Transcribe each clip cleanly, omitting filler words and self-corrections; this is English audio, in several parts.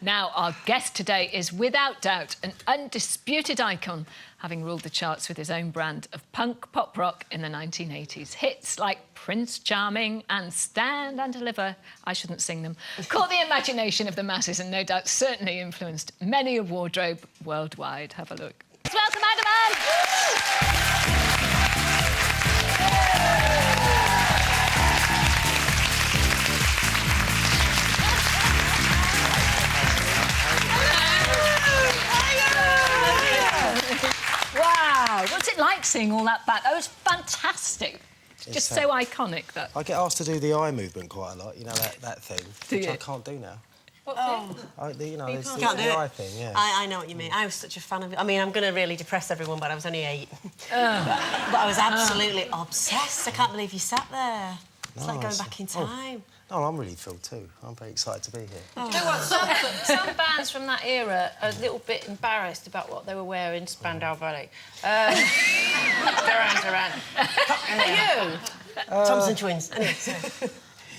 Now, our guest today is without doubt an undisputed icon, having ruled the charts with his own brand of punk pop rock in the 1980s. Hits like Prince Charming and Stand and Deliver, I shouldn't sing them, caught the imagination of the masses and no doubt certainly influenced many a wardrobe worldwide. Have a look. Let's welcome Adam Ant. Wow, what's it like seeing all that back? That was fantastic. Just so iconic, that. I get asked to do the eye movement quite a lot, you know, that thing, which I can't do now. What thing? You know, there's the Can't do it. eye thing, yeah. I know what you mean. I was such a fan of it. I mean, I'm going to really depress everyone, but I was only 8. but I was absolutely obsessed. I can't believe you sat there. It's like going back in time. No, I'm really thrilled too. I'm very excited to be here. You know what? Some bands from that era are a little bit embarrassed about what they were wearing. Spandau Ballet. Duran Duran. Are you? Thompson Twins. Anyway,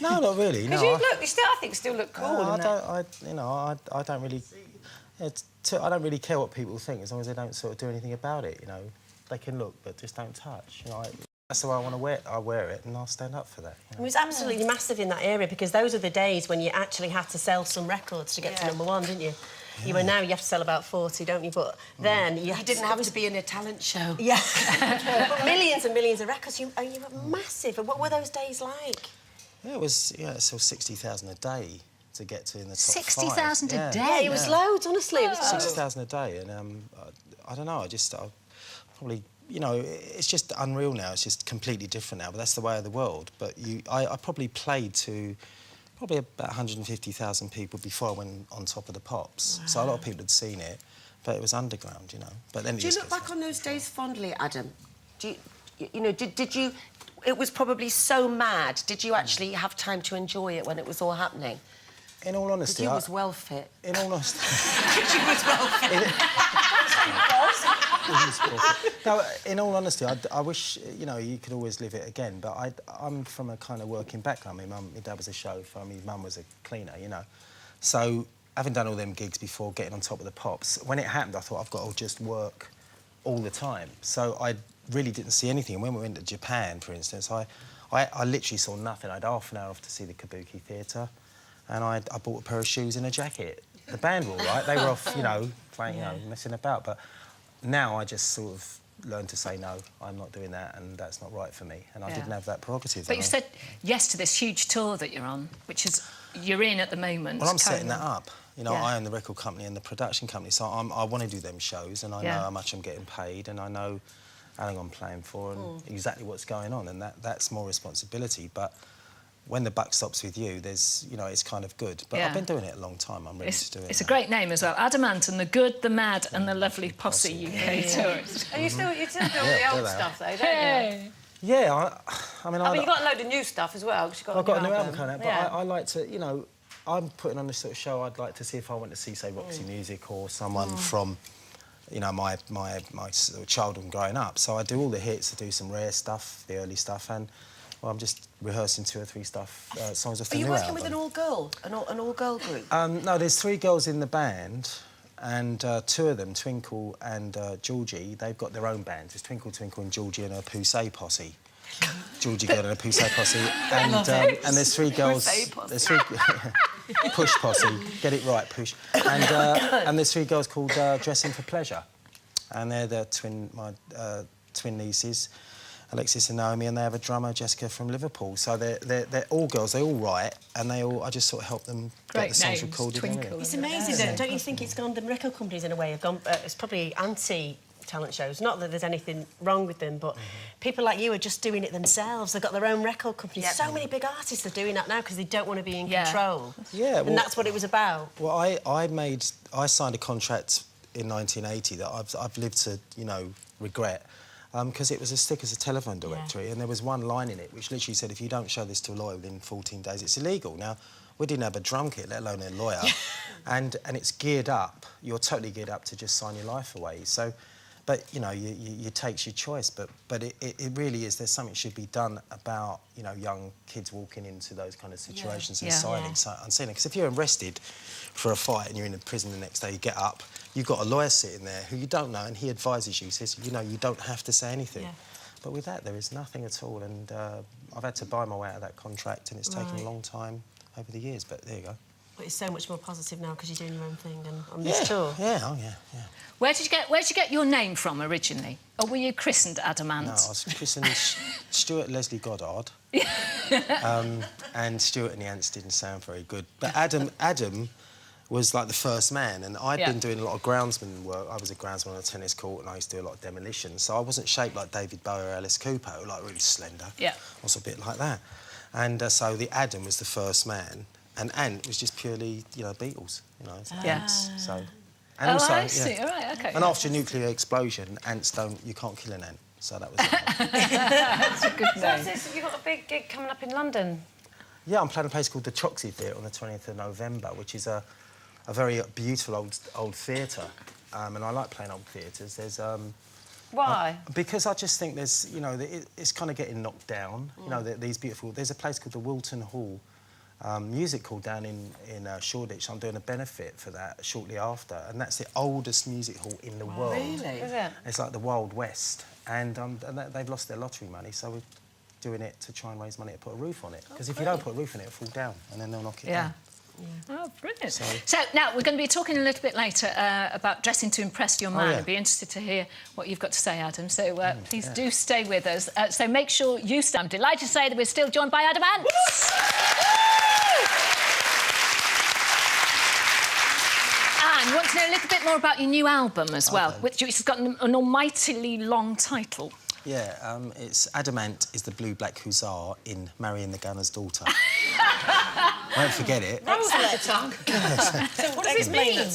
No, not really. Because No, you still, I think, still look cool. I don't really. I don't really care what people think as long as they don't sort of do anything about it. You know, they can look, but just don't touch. You know, that's the way I want to wear it. I wear it, and I'll stand up for that. You know? It was absolutely massive in that era because those are the days when you actually had to sell some records to get to #1, didn't you? Yeah. You now you have to sell about 40, don't you? But then you didn't have to be in a talent show. Yeah, millions and millions of records. You were massive. And what were those days like? Yeah, it was. Yeah, it sold 60,000 a day to get to in the top 60,000 5. a day? Yeah, it was loads, honestly. It was 60,000 a day, and I don't know. I probably. You know, it's just unreal now. It's just completely different now. But that's the way of the world. But I probably played to probably about 150,000 people before I went on Top of the Pops. Wow. So a lot of people had seen it, but it was underground, you know. But then do you look back on those days fondly, Adam? Do you know? Did you? It was probably so mad. Did you actually have time to enjoy it when it was all happening? In all honesty, you was well fit. In all honesty, you was well fit. No, in all honesty, I wish, you know, you could always live it again, but I'm from a kind of working background. My dad was a chauffeur, my mum was a cleaner, you know. So, having done all them gigs before getting on Top of the Pops, when it happened, I thought, I've got to just work all the time. So I really didn't see anything. And when we went to Japan, for instance, I literally saw nothing. I had half an hour off to see the Kabuki Theatre, and I bought a pair of shoes and a jacket. The band were all right. They were off, you know, playing, you know, messing about, but now I just sort of learned to say, no, I'm not doing that, and that's not right for me. And I didn't have that prerogative. But you said yes to this huge tour that you're on, which is you're in at the moment. Well, I'm setting that up. You know, I own the record company and the production company, so I want to do them shows, and I know how much I'm getting paid, and I know how long I'm playing for, and exactly what's going on, and that's more responsibility. But when the buck stops with you, there's, you know, it's kind of good. But I've been doing it a long time. I'm ready to do it. It's a great name as well. Adam Ant and the Good, the Mad and the Lovely Posse UK tours. And you still do all the old stuff, though, don't you? Yeah, I mean, you've got a load of new stuff as well. I've got a new album coming out, but I like to, you know, I'm putting on this sort of show. I'd like to see if I went to see, say, Roxy Music or someone from, you know, my sort of childhood growing up. So I do all the hits, I do some rare stuff, the early stuff, and well, I'm just rehearsing 2 or 3 songs off the new album. Are you working with an all-girl group? No, there's 3 girls in the band, and 2 of them, Twinkle and Georgie, they've got their own bands. It's Twinkle, Twinkle and Georgie and a Poussey posse. Georgie Girl and a Poussey posse. And there's 3 girls... There's 3... Push posse. Get it right, Push. And there's 3 girls called Dressing for Pleasure. And they're my twin nieces, Alexis and Naomi, and they have a drummer, Jessica, from Liverpool. So they're all girls, they all write, and I just sort of help them get the songs recorded. It's amazing, though. Don't you think it's gone... The record companies, in a way, have gone... it's probably anti-talent shows. Not that there's anything wrong with them, but people like you are just doing it themselves. They've got their own record companies. Yep. So many big artists are doing that now because they don't want to be in control. Yeah, well, and that's what it was about. Well, I signed a contract in 1980 that I've lived to, you know, regret. Because it was as thick as a telephone directory, and there was one line in it which literally said, if you don't show this to a lawyer within 14 days, it's illegal. Now, we didn't have a drum kit, let alone a lawyer, and it's geared up. You're totally geared up to just sign your life away. So But you know, you takes your choice. But it really is. There's something should be done about, you know, young kids walking into those kind of situations and signing unseen. Because if you're arrested for a fight and you're in a prison the next day, you get up, you've got a lawyer sitting there who you don't know, and he advises you, says, you know, you don't have to say anything. Yeah. But with that, there is nothing at all, and I've had to buy my way out of that contract, and it's taken a long time over the years. But there you go. But it's so much more positive now because you're doing your own thing and on this tour. Yeah, oh yeah. Where did you get your name from originally? Or were you christened Adamant? No, I was christened Stuart Leslie Goddard. And Stuart and the Ants didn't sound very good. But Adam was like the first man, and I'd been doing a lot of groundsman work. I was a groundsman on a tennis court, and I used to do a lot of demolition. So I wasn't shaped like David Bowie or Alice Cooper, like really slender. Yeah. I was a bit like that. And so the Adam was the first man, and Ant was just purely, you know, Beatles, you know. Yes. So. And also, I see. All right, OK. And after a nuclear explosion, ants you can't kill an ant. So that was it. That's a good name. So you've got a big gig coming up in London? Yeah, I'm playing a place called the Choxy Theatre on the 20th of November, which is a very beautiful old theatre. And I like playing old theatres. There's... Why? Because I just think there's, you know, it's kind of getting knocked down. You know, these beautiful... There's a place called the Wilton Hall Music Hall down in Shoreditch. I'm doing a benefit for that shortly after, and that's the oldest music hall in the world. Really? Is it? It's like the Wild West, and they've lost their lottery money, so we're doing it to try and raise money to put a roof on it. Because if you don't put a roof on it, it'll fall down, and then they'll knock it down. Oh, brilliant. So now, we're going to be talking a little bit later about dressing to impress your man. yeah. I'd be interested to hear what you've got to say, Adam. So please do stay with us. So make sure you stay. I'm delighted to say that we're still joined by Adam Ant. And want to know a little bit more about your new album as well, which has got an almightily long title. Yeah, it's Adamant is the blue black hussar in Marion the Gunner's Daughter. Won't forget it. Excellent. So what does it mean?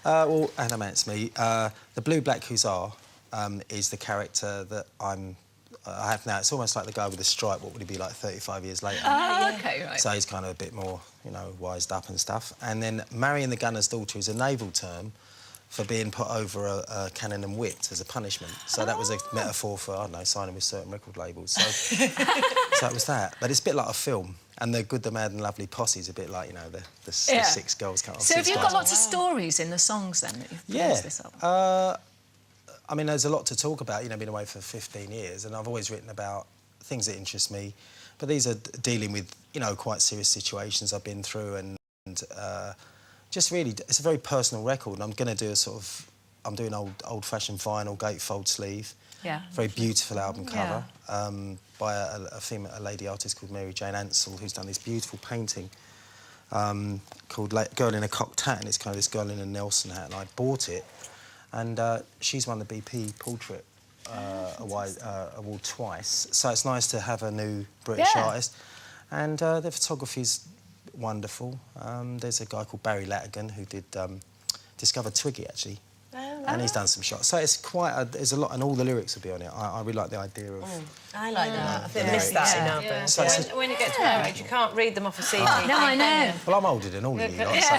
Well, Adamant's me. The blue black hussar is the character that I have now. It's almost like the guy with the stripe. What would he be like 35 years later? Oh, OK, right. So he's kind of a bit more, you know, wised up and stuff. And then Marion the Gunner's Daughter is a naval term for being put over a cannon and whipped as a punishment. So that was a metaphor for, I don't know, signing with certain record labels. So, so that was that. But it's a bit like a film. And The Good, the Mad and Lovely Posse is a bit like, you know, the six girls can't... So have you got lots of stories in the songs, then, that you've produced this up? I mean, there's a lot to talk about. You know, I've been away for 15 years, and I've always written about things that interest me. But these are dealing with, you know, quite serious situations I've been through, and just really, it's a very personal record. And I'm going to do I'm doing old-fashioned vinyl gatefold sleeve. Yeah. Very beautiful album cover by a lady artist called Mary Jane Ansell, who's done this beautiful painting called Girl in a Cocked Hat, and it's kind of this girl in a Nelson hat, and I bought it. And she's won the BP Portrait Award twice, so it's nice to have a new British artist. And the photography's wonderful. There's a guy called Barry Latigan who did discovered Twiggy, actually. And he's done some shots. So it's there's a lot, and all the lyrics will be on it. I really like the idea of... I like that. I think I missed that in our So when you get to our age, you can't read them off a CD. No, I know. Well, I'm older than all of you lot, so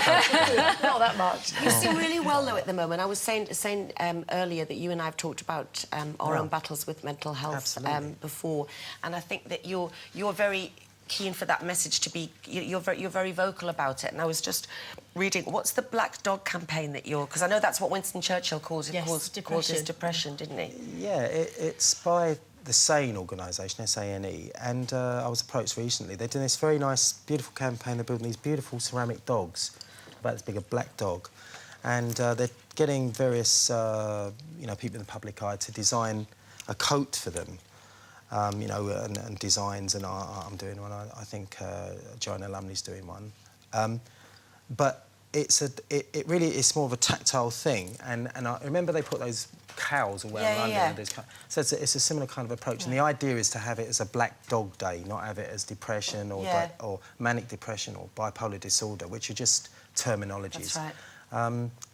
Not that much. You seem really well, though, at the moment. I was saying earlier that you and I have talked about our own battles with mental health before, and I think that you're very keen for that message to be... You're very vocal about it, and I was just reading... What's the Black Dog campaign that you're... Because I know that's what Winston Churchill calls his depression, didn't he? Yeah, it's by the SANE organisation, S-A-N-E, and I was approached recently. They're doing this very nice, beautiful campaign. They're building these beautiful ceramic dogs, about this big, a black dog, and they're getting various, you know, people in the public eye to design a coat for them. You know, and designs, and I'm doing one. I think Joanna Lumley's doing one. But it really is more of a tactile thing. And I remember they put those cows all around London. So it's a similar kind of approach. And the idea is to have it as a Black Dog Day, not have it as depression or manic depression or bipolar disorder, which are just terminologies. That's right.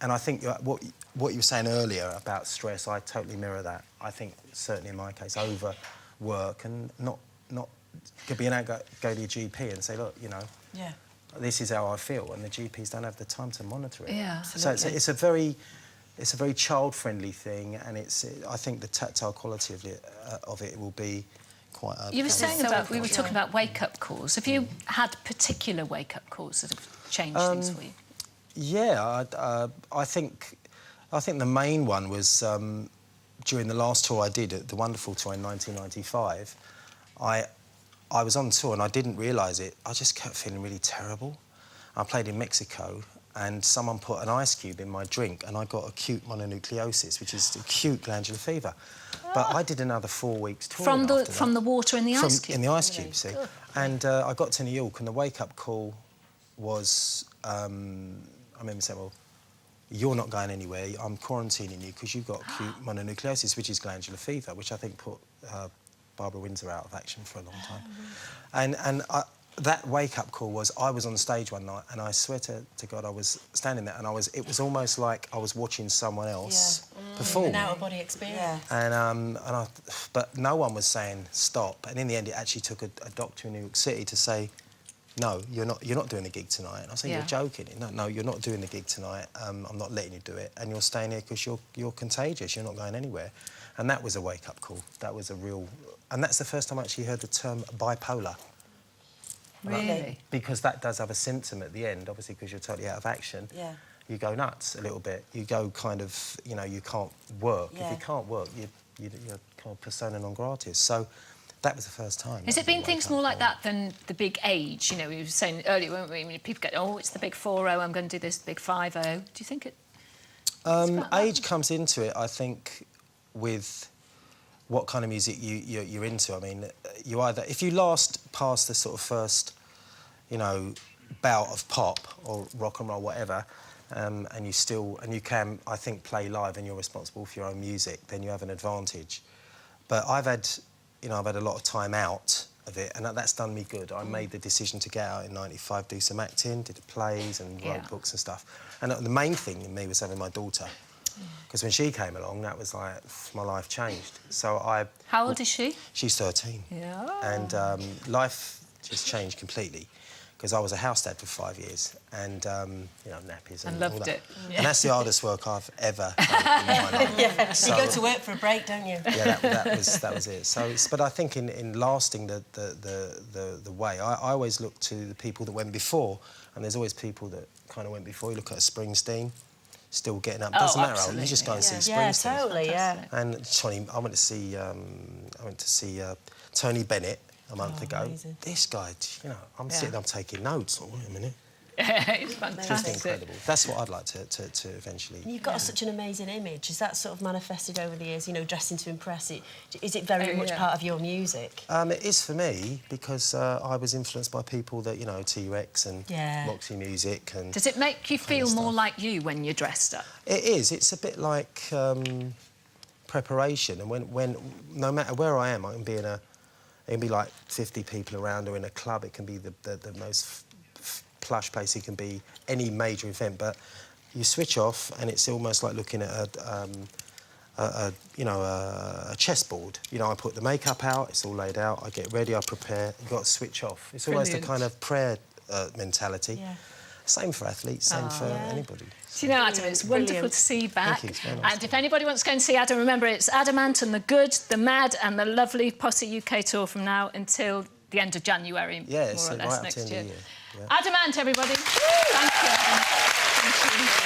And I think what you were saying earlier about stress, I totally mirror that. I think certainly in my case, overwork and not could be go to your GP and say, look, you know, this is how I feel, and the GPs don't have the time to monitor it. Yeah, so it's a very it's a very child-friendly thing, and I think the tactile quality of it will be quite. You were saying about we were talking about wake-up calls. Have you had particular wake-up calls that have changed things for you? Yeah, I think the main one was during the last tour I did, the Wonderful tour in 1995. I was on tour and I didn't realise it. I just kept feeling really terrible. I played in Mexico and someone put an ice cube in my drink and I got acute mononucleosis, which is acute glandular fever. But I did another 4 weeks tour from the water in the ice cube? In the ice cube, see. And I got to New York and the wake-up call was, I remember saying, well, you're not going anywhere, I'm quarantining you because you've got acute mononucleosis, which is glandular fever, which I think put Barbara Windsor out of action for a long time. And that wake-up call was, I was on stage one night and I swear to God, I was standing there and it was almost like I was watching someone else perform. An out-of-body experience. Yeah. But no one was saying stop. And in the end, it actually took a doctor in New York City to say, no, you're not doing the gig tonight. And I said, you're joking. No, you're not doing the gig tonight. I'm not letting you do it. And you're staying here because you're contagious. You're not going anywhere. And that was a wake-up call. That was a real... And that's the first time I actually heard the term bipolar. Really? Because that does have a symptom at the end, obviously, because you're totally out of action. Yeah. You go nuts a little bit. You go kind of, you know, you can't work. Yeah. If you can't work, you're kind of persona non gratis. So that was the first time. Has it been things more like that than the big age? You know, we were saying earlier, weren't we? I mean, people go, oh, it's the big 4-0, I'm going to do this, the big 5-0. Do you think it... Age comes into it, I think, with what kind of music you're into. I mean, you either... If you last past the sort of first, you know, bout of pop or rock and roll, whatever, and you can, I think, play live and you're responsible for your own music, then you have an advantage. But I've had a lot of time out of it, and that's done me good. I made the decision to get out in '95, do some acting, did plays and wrote books and stuff. And the main thing in me was having my daughter, because when she came along, that was like, my life changed. So How old is she? She's 13. Yeah. And life just changed completely, because I was a house dad for 5 years, and, you know, nappies and loved all that. it. Yeah. And that's the hardest work I've ever done in my life. Yeah. So, you go to work for a break, don't you? Yeah, that was it. So, but I think in lasting the way, I always look to the people that went before, and there's always people that kind of went before. You look at a Springsteen, still getting up. Doesn't matter. Absolutely. You just go and see Yeah, Springsteen. totally, yeah. And I went to see Tony Bennett a month ago. Amazing. This guy, you know, I'm sitting there taking notes. Oh, wait a minute. It's Just fantastic. incredible. That's what I'd like to eventually... You've got such an amazing image. Is that sort of manifested over the years, you know, dressing to impress? Is it very much part of your music? It is for me, because I was influenced by people that, you know, T-Rex and Moxie Music and... Does it make you feel more like you when you're dressed up? It is. It's a bit like preparation. And when no matter where I am, I can be in a... It can be like 50 people around, or in a club. It can be the most plush place. It can be any major event. But you switch off, and it's almost like looking at a chessboard. You know, I put the makeup out. It's all laid out. I get ready. I prepare. You've got to switch off. It's almost a kind of prayer mentality. Yeah. Same for athletes. Same for anybody. Do you know, Adam, it's wonderful to see you back. Thank you, it's very nice and if anybody wants to go and see Adam, remember, it's Adamant and the Good, the Mad and the Lovely Posse UK tour from now until the end of January, more or less, right up to next the end year. of the year. Yeah. Adamant, everybody. Thank you. Thank you.